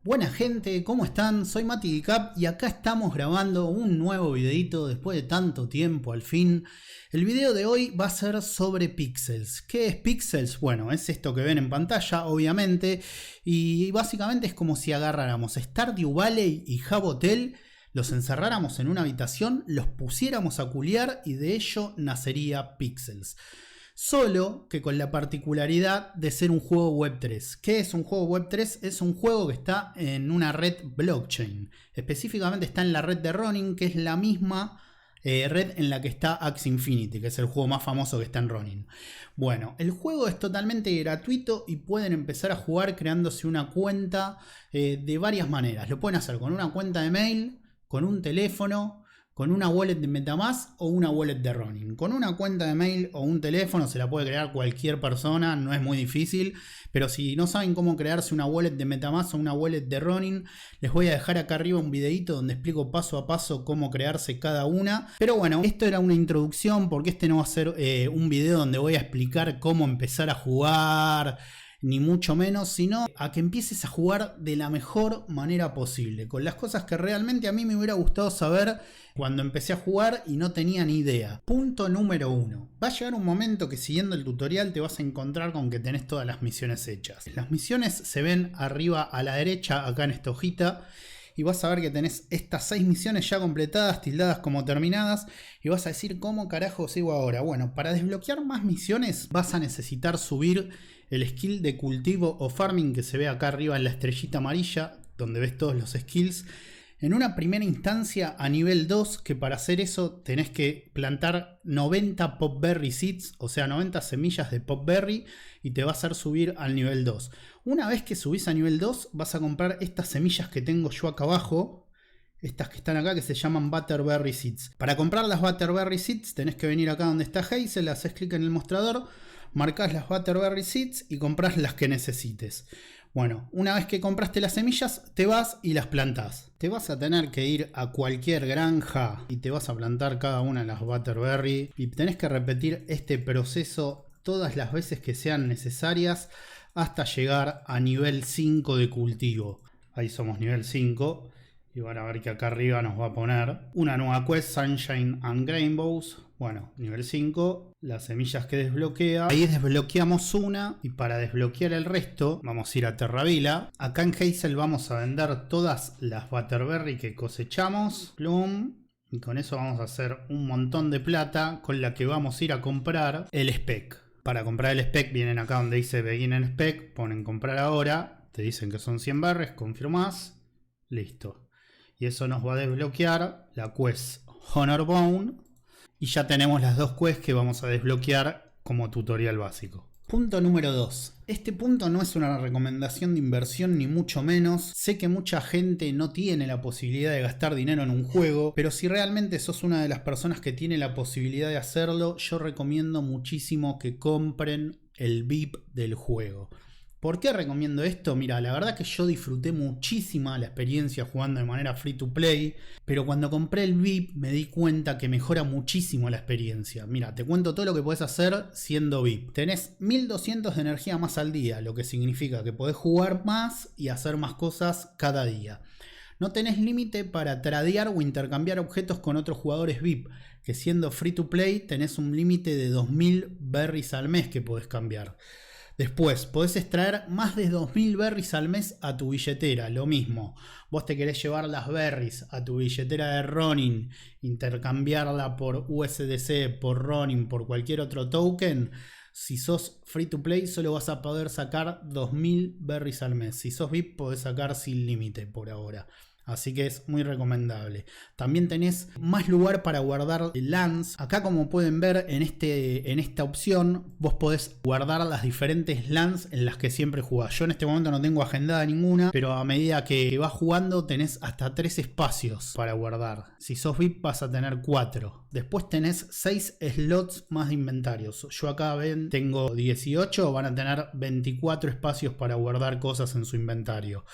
Buena gente, ¿cómo están? Soy Mati Dicap y acá estamos grabando un nuevo videito después de tanto tiempo al fin. El video de hoy va a ser sobre Pixels. ¿Qué es Pixels? Bueno, es esto que ven en pantalla, obviamente, y básicamente es como si agarráramos Stardew Valley y Jabotel, los encerráramos en una habitación, los pusiéramos a culiar y de ello nacería Pixels. Solo que con la particularidad de ser un juego Web 3. ¿Qué es un juego Web 3? Es un juego que está en una red blockchain. Específicamente está en la red de Ronin, que es la misma red en la que está Axie Infinity, que es el juego más famoso que está en Ronin. Bueno, el juego es totalmente gratuito y pueden empezar a jugar creándose una cuenta de varias maneras. Lo pueden hacer con una cuenta de mail, con un teléfono, con una wallet de Metamask o una wallet de Ronin. Con una cuenta de mail o un teléfono se la puede crear cualquier persona, no es muy difícil. Pero si no saben cómo crearse una wallet de Metamask o una wallet de Ronin, les voy a dejar acá arriba un videito donde explico paso a paso cómo crearse cada una. Pero bueno, esto era una introducción porque este no va a ser un video donde voy a explicar cómo empezar a jugar, ni mucho menos, sino a que empieces a jugar de la mejor manera posible, con las cosas que realmente a mí me hubiera gustado saber cuando empecé a jugar y no tenía ni idea. Punto número 1. Va a llegar un momento que siguiendo el tutorial te vas a encontrar con que tenés todas las misiones hechas. Las misiones se ven arriba a la derecha, acá en esta hojita, y vas a ver que tenés estas 6 misiones ya completadas, tildadas como terminadas, y vas a decir ¿cómo carajo sigo ahora? Bueno, para desbloquear más misiones vas a necesitar subir el skill de cultivo o farming que se ve acá arriba en la estrellita amarilla, donde ves todos los skills. En una primera instancia a nivel 2, que para hacer eso tenés que plantar 90 Popberry Seeds, o sea 90 semillas de Popberry, y te va a hacer subir al nivel 2. Una vez que subís a nivel 2 vas a comprar estas semillas que tengo yo acá abajo, estas que están acá que se llaman Butterberry Seeds. Para comprar las Butterberry Seeds tenés que venir acá donde está Hazel, haces clic en el mostrador, marcas las Butterberry Seeds y compras las que necesites. Bueno, una vez que compraste las semillas, te vas y las plantás. Te vas a tener que ir a cualquier granja y te vas a plantar cada una de las Butterberry. Y tenés que repetir este proceso todas las veces que sean necesarias hasta llegar a nivel 5 de cultivo. Ahí somos nivel 5. Y van a ver que acá arriba nos va a poner una nueva quest, Sunshine and Rainbows. Bueno, nivel 5, las semillas que desbloquea. Ahí desbloqueamos una y para desbloquear el resto vamos a ir a Terravila. Acá en Hazel vamos a vender todas las Butterberry que cosechamos. Plum. Y con eso vamos a hacer un montón de plata con la que vamos a ir a comprar el spec. Para comprar el spec vienen acá donde dice Begin en spec, ponen comprar ahora. Te dicen que son 100 berries, confirmás. Listo. Y eso nos va a desbloquear la quest Honorbone. Y ya tenemos las dos quests que vamos a desbloquear como tutorial básico. Punto número 2. Este punto no es una recomendación de inversión ni mucho menos. Sé que mucha gente no tiene la posibilidad de gastar dinero en un juego, pero si realmente sos una de las personas que tiene la posibilidad de hacerlo, yo recomiendo muchísimo que compren el VIP del juego. ¿Por qué recomiendo esto? Mira, la verdad que yo disfruté muchísima la experiencia jugando de manera free to play, pero cuando compré el VIP me di cuenta que mejora muchísimo la experiencia. Mira, te cuento todo lo que podés hacer siendo VIP. Tenés 1200 de energía más al día, lo que significa que podés jugar más y hacer más cosas cada día. No tenés límite para tradear o intercambiar objetos con otros jugadores VIP, que siendo free to play tenés un límite de 2000 berries al mes que podés cambiar. Después, podés extraer más de 2000 berries al mes a tu billetera, lo mismo. Vos te querés llevar las berries a tu billetera de Ronin, intercambiarla por USDC, por Ronin, por cualquier otro token. Si sos free to play solo vas a poder sacar 2000 berries al mes. Si sos VIP podés sacar sin límite por ahora. Así que es muy recomendable. También tenés más lugar para guardar lands. Acá, como pueden ver en esta opción, vos podés guardar las diferentes lands en las que siempre jugás. Yo en este momento no tengo agendada ninguna, pero a medida que vas jugando tenés hasta 3 espacios para guardar. Si sos VIP vas a tener 4. Después tenés 6 slots más de inventarios. Yo acá tengo 18, van a tener 24 espacios para guardar cosas en su inventario.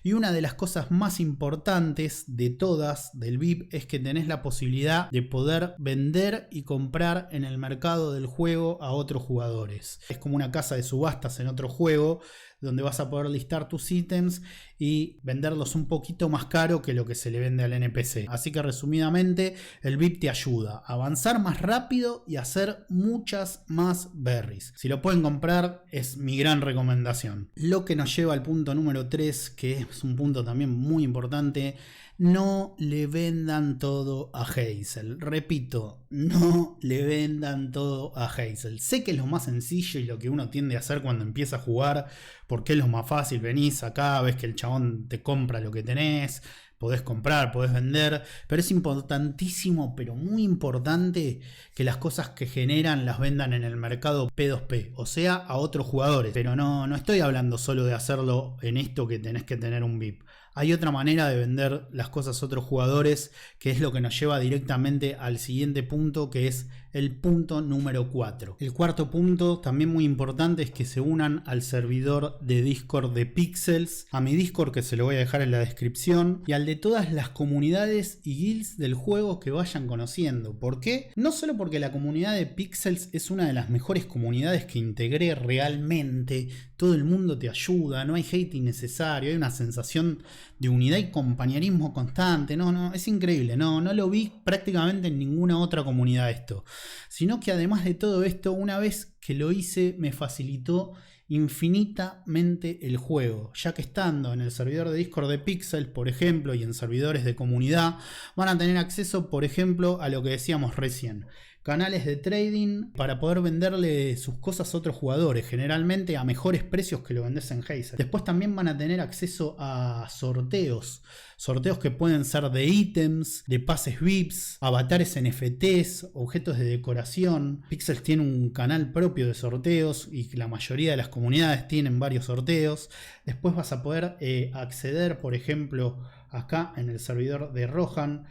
Y una de las cosas más importantes de todas del VIP es que tenés la posibilidad de poder vender y comprar en el mercado del juego a otros jugadores. Es como una casa de subastas en otro juego donde vas a poder listar tus ítems y venderlos un poquito más caro que lo que se le vende al NPC. Así que resumidamente, el VIP te ayuda a avanzar más rápido y a hacer muchas más berries. Si lo pueden comprar, es mi gran recomendación. Lo que nos lleva al punto número 3, que es un punto también muy importante: no le vendan todo a Hazel. Repito, no le vendan todo a Hazel. Sé que es lo más sencillo y lo que uno tiende a hacer cuando empieza a jugar, porque es lo más fácil. Venís acá, ves que el chabón te compra lo que tenés, podés comprar, podés vender, pero es importantísimo, pero muy importante, que las cosas que generan las vendan en el mercado P2P, o sea, a otros jugadores. Pero no estoy hablando solo de hacerlo en esto que tenés que tener un VIP. Hay otra manera de vender las cosas a otros jugadores, que es lo que nos lleva directamente al siguiente punto, que es el punto número 4. El cuarto punto, también muy importante, es que se unan al servidor de Discord de Pixels, a mi Discord, que se lo voy a dejar en la descripción, y al de todas las comunidades y guilds del juego que vayan conociendo. ¿Por qué? No solo porque la comunidad de Pixels es una de las mejores comunidades que integré realmente, todo el mundo te ayuda, no hay hate innecesario, hay una sensación de unidad y compañerismo constante. No, es increíble, no lo vi prácticamente en ninguna otra comunidad esto. Sino que además de todo esto, una vez que lo hice, me facilitó infinitamente el juego, ya que estando en el servidor de Discord de Pixel, por ejemplo, y en servidores de comunidad, van a tener acceso, por ejemplo, a lo que decíamos recién: canales de trading para poder venderle sus cosas a otros jugadores, generalmente a mejores precios que lo vendes en Hazel. Después también van a tener acceso a sorteos que pueden ser de ítems, de pases VIPs, avatares NFTs, objetos de decoración. Pixels tiene un canal propio de sorteos y la mayoría de las comunidades tienen varios sorteos. Después vas a poder acceder, por ejemplo, acá en el servidor de Rohan,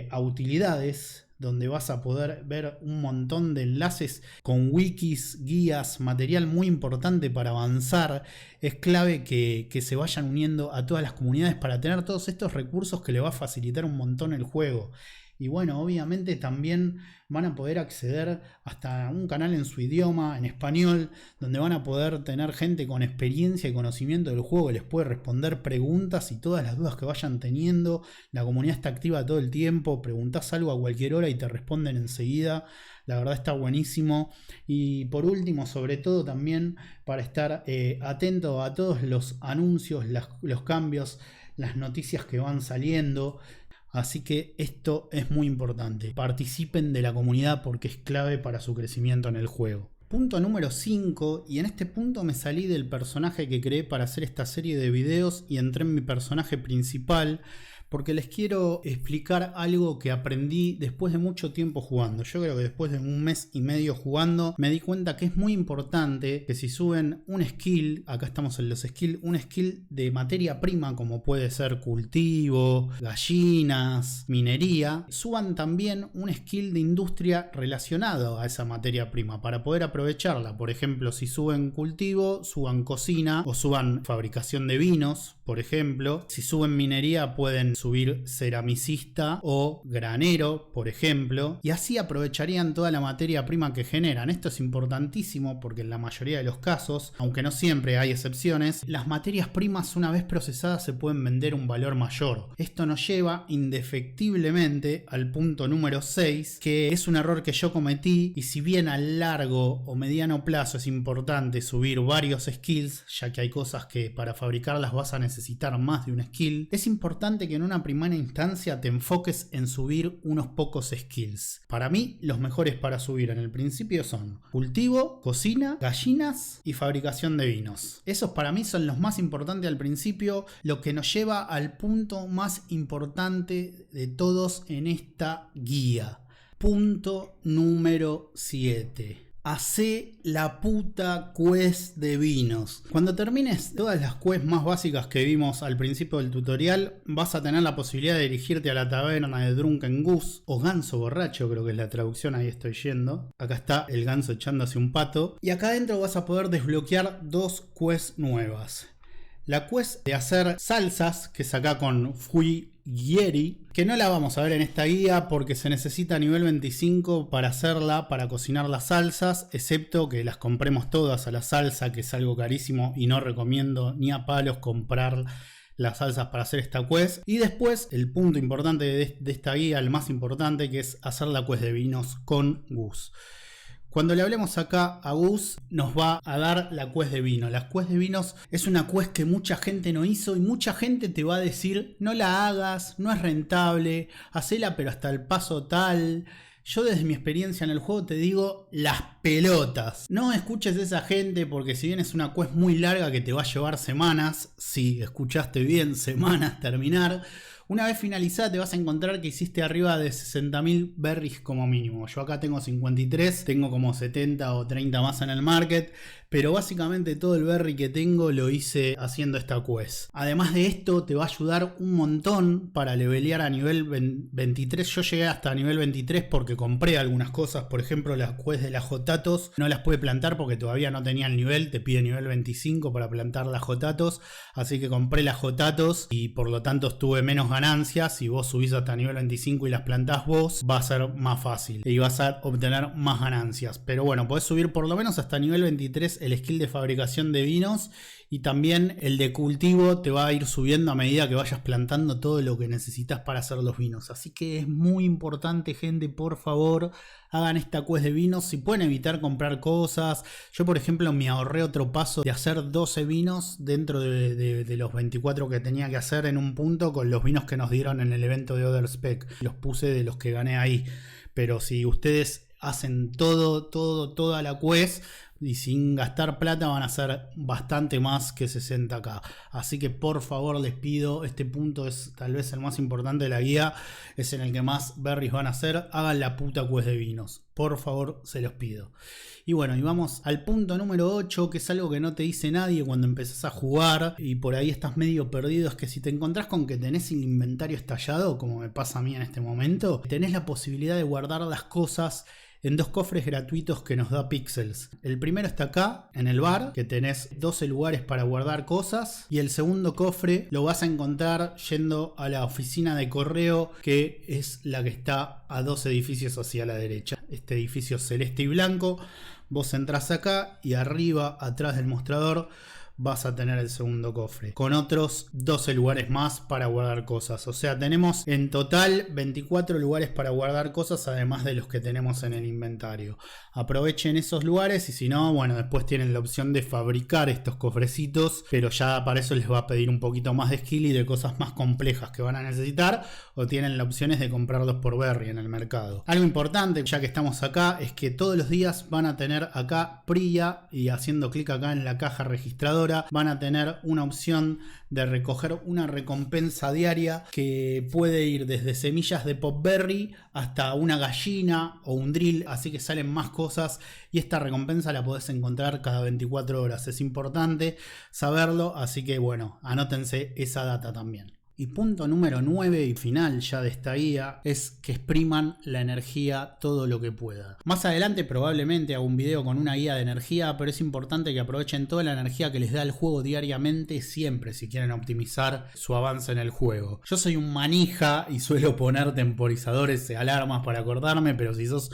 a utilidades, donde vas a poder ver un montón de enlaces con wikis, guías, material muy importante para avanzar. Es clave que se vayan uniendo a todas las comunidades para tener todos estos recursos que le va a facilitar un montón el juego. Y bueno, obviamente también van a poder acceder hasta un canal en su idioma, en español, donde van a poder tener gente con experiencia y conocimiento del juego que les puede responder preguntas y todas las dudas que vayan teniendo. La comunidad está activa todo el tiempo, preguntás algo a cualquier hora y te responden enseguida. La verdad está buenísimo. Y por último, sobre todo también para estar atento a todos los anuncios, los cambios, las noticias que van saliendo. Así que esto es muy importante. Participen de la comunidad porque es clave para su crecimiento en el juego. Punto número 5, y en este punto me salí del personaje que creé para hacer esta serie de videos y entré en mi personaje principal, porque les quiero explicar algo que aprendí después de mucho tiempo jugando. Yo creo que después de un mes y medio jugando me di cuenta que es muy importante que si suben un skill, acá estamos en los skills, un skill de materia prima como puede ser cultivo, gallinas, minería, suban también un skill de industria relacionado a esa materia prima para poder aprovecharla. Por ejemplo, si suben cultivo, suban cocina o suban fabricación de vinos, por ejemplo. Si suben minería, pueden subir ceramicista o granero, por ejemplo, y así aprovecharían toda la materia prima que generan. Esto es importantísimo porque en la mayoría de los casos, aunque no siempre, hay excepciones, las materias primas una vez procesadas se pueden vender un valor mayor. Esto nos lleva indefectiblemente al punto número 6, que es un error que yo cometí, y si bien a largo o mediano plazo es importante subir varios skills, ya que hay cosas que para fabricarlas vas a necesitar más de un skill, es importante que en una primera instancia te enfoques en subir unos pocos skills. Para mí, los mejores para subir en el principio son cultivo, cocina, gallinas y fabricación de vinos. Esos para mí son los más importantes al principio, lo que nos lleva al punto más importante de todos en esta guía. Punto número 7. Hacé la puta quest de vinos. Cuando termines todas las quests más básicas que vimos al principio del tutorial, vas a tener la posibilidad de dirigirte a la taberna de Drunken Goose, o ganso borracho, creo que es la traducción, ahí estoy yendo. Acá está el ganso echándose un pato. Y acá adentro vas a poder desbloquear dos quests nuevas. la quest de hacer salsas, que es acá con Fuigieri, que no la vamos a ver en esta guía porque se necesita nivel 25 para hacerla, para cocinar las salsas, excepto que las compremos todas a la salsa, que es algo carísimo y no recomiendo ni a palos comprar las salsas para hacer esta quest. Y después el punto importante de esta guía, el más importante, que es hacer la quest de vinos con Gus. Cuando le hablemos acá a Gus, nos va a dar la quest de vino. La quest de vinos es una quest que mucha gente no hizo y mucha gente te va a decir: no la hagas, no es rentable, hacela pero hasta el paso tal. Yo desde mi experiencia en el juego te digo, las pelotas. No escuches a esa gente porque si bien es una quest muy larga que te va a llevar semanas, si escuchaste bien, semanas terminar, una vez finalizada te vas a encontrar que hiciste arriba de 60.000 berries como mínimo. Yo acá tengo 53, tengo como 70 o 30 más en el market, pero básicamente todo el berry que tengo lo hice haciendo esta quest. Además de esto te va a ayudar un montón para levelear a nivel 23. Yo llegué hasta nivel 23 porque compré algunas cosas. Por ejemplo, las quest de las Jotatos no las pude plantar porque todavía no tenía el nivel. Te pide nivel 25 para plantar las Jotatos, así que compré las Jotatos y por lo tanto tuve menos ganancias. Si vos subís hasta nivel 25 y las plantás vos, va a ser más fácil y vas a obtener más ganancias. Pero bueno, podés subir por lo menos hasta nivel 23 el skill de fabricación de vinos, y también el de cultivo te va a ir subiendo a medida que vayas plantando todo lo que necesitas para hacer los vinos. Así que es muy importante, gente, por favor, hagan esta quest de vinos. Si pueden evitar comprar cosas, yo por ejemplo me ahorré otro paso de hacer 12 vinos dentro de los 24 que tenía que hacer en un punto con los vinos que nos dieron en el evento de Other Spec. Los puse de los que gané ahí, pero si ustedes hacen toda la quest y sin gastar plata, van a ser bastante más que 60k. Así que por favor les pido, este punto es tal vez el más importante de la guía, es en el que más berries van a hacer. Hagan la puta quest de vinos, por favor, se los pido. Y bueno, y vamos al punto número 8, que es algo que no te dice nadie cuando empezás a jugar y por ahí estás medio perdido. Es que si te encontrás con que tenés el inventario estallado, como me pasa a mí en este momento, tenés la posibilidad de guardar las cosas en 2 cofres gratuitos que nos da Pixels. El primero está acá, en el bar, que tenés 12 lugares para guardar cosas. Y el segundo cofre lo vas a encontrar yendo a la oficina de correo, que es la que está a 2 edificios hacia la derecha. Este edificio celeste y blanco. Vos entrás acá y arriba, atrás del mostrador, vas a tener el segundo cofre con otros 12 lugares más para guardar cosas. O sea, tenemos en total 24 lugares para guardar cosas, además de los que tenemos en el inventario. Aprovechen esos lugares y si no, bueno, después tienen la opción de fabricar estos cofrecitos, pero ya para eso les va a pedir un poquito más de skill y de cosas más complejas que van a necesitar, o tienen la opción de comprarlos por berry en el mercado. Algo importante, ya que estamos acá, es que todos los días van a tener acá Priya, y haciendo clic acá en la caja registradora van a tener una opción de recoger una recompensa diaria que puede ir desde semillas de popberry hasta una gallina o un drill, así que salen más cosas y esta recompensa la podés encontrar cada 24 horas. Es importante saberlo, así que bueno, anótense esa data también. Y punto número 9 y final ya de esta guía es que expriman la energía todo lo que pueda. Más adelante probablemente hago un video con una guía de energía, pero es importante que aprovechen toda la energía que les da el juego diariamente siempre si quieren optimizar su avance en el juego. Yo soy un manija y suelo poner temporizadores y alarmas para acordarme, pero si sos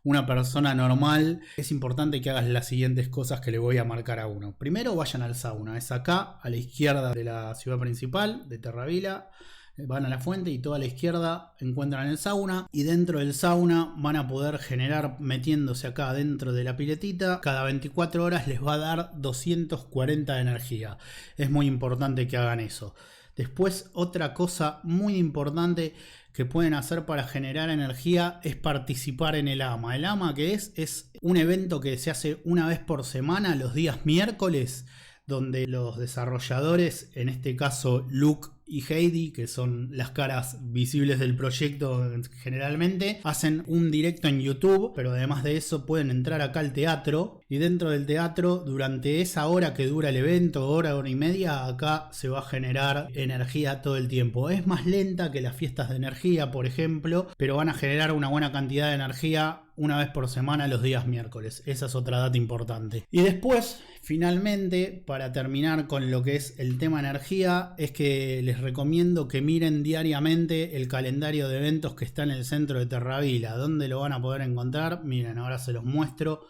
una persona normal, es importante que hagas las siguientes cosas que le voy a marcar a uno. Primero, vayan al sauna. Es acá, a la izquierda de la ciudad principal, de Terravila. Van a la fuente y toda a la izquierda encuentran el sauna. Y dentro del sauna van a poder generar, metiéndose acá dentro de la piletita, cada 24 horas les va a dar 240 de energía. Es muy importante que hagan eso. Después, otra cosa muy importante que pueden hacer para generar energía es participar en el AMA. El AMA, que es un evento que se hace una vez por semana, los días miércoles, donde los desarrolladores, en este caso Luke y Heidi, que son las caras visibles del proyecto generalmente, hacen un directo en YouTube, pero además de eso pueden entrar acá al teatro, y dentro del teatro, durante esa hora que dura el evento, hora y media, acá se va a generar energía todo el tiempo. Es más lenta que las fiestas de energía, por ejemplo, pero van a generar una buena cantidad de energía una vez por semana los días miércoles. Esa es otra data importante. Y después, Finalmente, para terminar con lo que es el tema energía, es que les recomiendo que miren diariamente el calendario de eventos que está en el centro de Terravila. ¿Dónde lo van a poder encontrar? Miren, ahora se los muestro.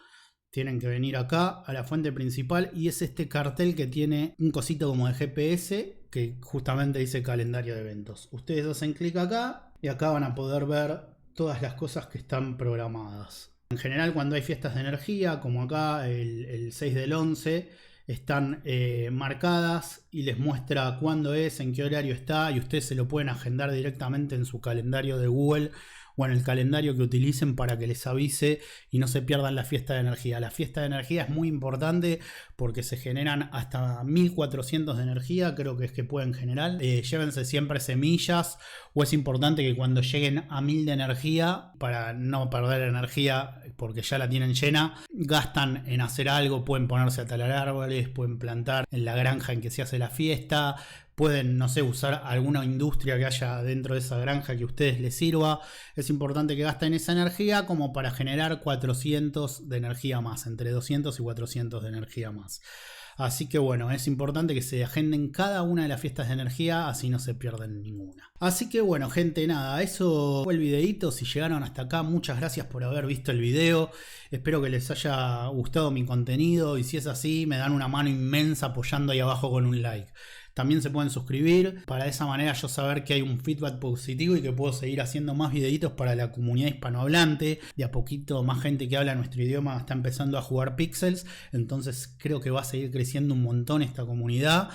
Tienen que venir acá a la fuente principal y es este cartel que tiene un cosito como de GPS que justamente dice calendario de eventos. Ustedes hacen clic acá y acá van a poder ver todas las cosas que están programadas. En general, cuando hay fiestas de energía, como acá el 6 del 11, están marcadas y les muestra cuándo es, en qué horario está, y ustedes se lo pueden agendar directamente en su calendario de Google o en el calendario que utilicen para que les avise y no se pierdan la fiesta de energía. La fiesta de energía es muy importante porque se generan hasta 1400 de energía, creo que es que pueden generar. Llévense siempre semillas, o es importante que cuando lleguen a 1000 de energía, para no perder energía porque ya la tienen llena, gastan en hacer algo, pueden ponerse a talar árboles, pueden plantar en la granja en que se hace la fiesta, pueden, no sé, usar alguna industria que haya dentro de esa granja que a ustedes les sirva. Es importante que gasten esa energía como para generar 400 de energía más, entre 200 y 400 de energía más. Así que bueno, es importante que se agenden cada una de las fiestas de energía, así no se pierden ninguna. Así que bueno, gente, nada, eso fue el videito. Si llegaron hasta acá, muchas gracias por haber visto el video. Espero que les haya gustado mi contenido y si es así, me dan una mano inmensa apoyando ahí abajo con un like. También se pueden suscribir para de esa manera yo saber que hay un feedback positivo y que puedo seguir haciendo más videitos para la comunidad hispanohablante. De a poquito más gente que habla nuestro idioma está empezando a jugar Pixels, entonces creo que va a seguir creciendo un montón esta comunidad.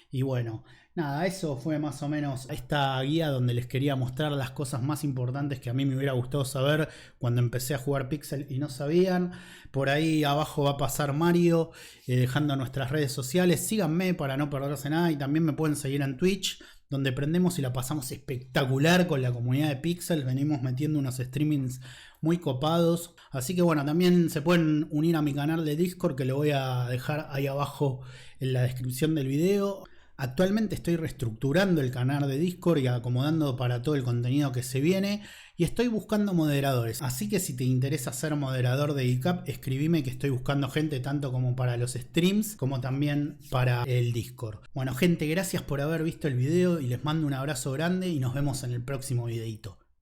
Y bueno, nada, eso fue más o menos esta guía donde les quería mostrar las cosas más importantes que a mí me hubiera gustado saber cuando empecé a jugar Pixel y no sabían. Por ahí abajo va a pasar Mario dejando nuestras redes sociales. Síganme para no perderse nada y también me pueden seguir en Twitch, donde prendemos y la pasamos espectacular con la comunidad de Pixel. Venimos metiendo unos streamings muy copados. Así que bueno, también se pueden unir a mi canal de Discord que lo voy a dejar ahí abajo en la descripción del video. Actualmente estoy reestructurando el canal de Discord y acomodando para todo el contenido que se viene y estoy buscando moderadores, así que si te interesa ser moderador de ICAP, escribime que estoy buscando gente tanto como para los streams como también para el Discord. Bueno gente, gracias por haber visto el video y les mando un abrazo grande y nos vemos en el próximo videito.